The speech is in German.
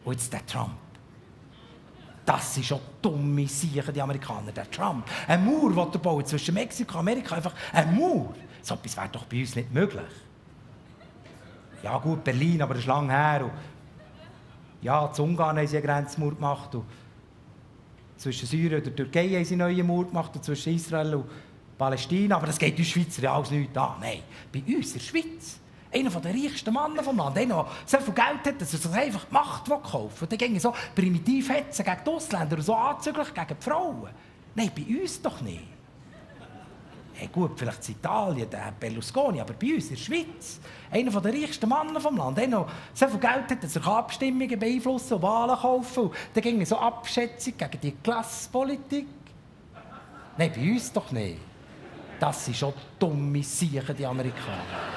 Und jetzt der Trump. Das sind schon dumme Sachen, die Amerikaner. Der Trump. Ein Mauer, den er baut zwischen Mexiko und Amerika. Einfach ein Mauer. So etwas wäre doch bei uns nicht möglich. Ja gut, Berlin, aber das ist lange her. Und ja, zu Ungarn haben sie eine Grenzmauer gemacht. Und zwischen Syrien und der Türkei haben sie eine neue Mauer gemacht. Und zwischen Israel und Palästina. Aber das geht uns Schweizer ja alles nicht an. Nein, bei uns in der Schweiz. Einer der reichsten Männer vom Land. Einer, der so viel Geld hat, dass er sich einfach die Macht kaufen will. Und dann gehen so primitiv hetzen gegen die Ausländer und so anzüglich gegen die Frauen. Nein, bei uns doch nicht. Hey, gut, vielleicht in Italien, der Berlusconi, aber bei uns in der Schweiz. Einer der reichsten Männer vom Land. Einer, der so viel Geld hat, dass er Abstimmungen beeinflussen und Wahlen kaufen. Und dann ging so Abschätzung gegen die Klassenpolitik. Nein, bei uns doch nicht. Das sind schon dumme Sachen, die Amerikaner.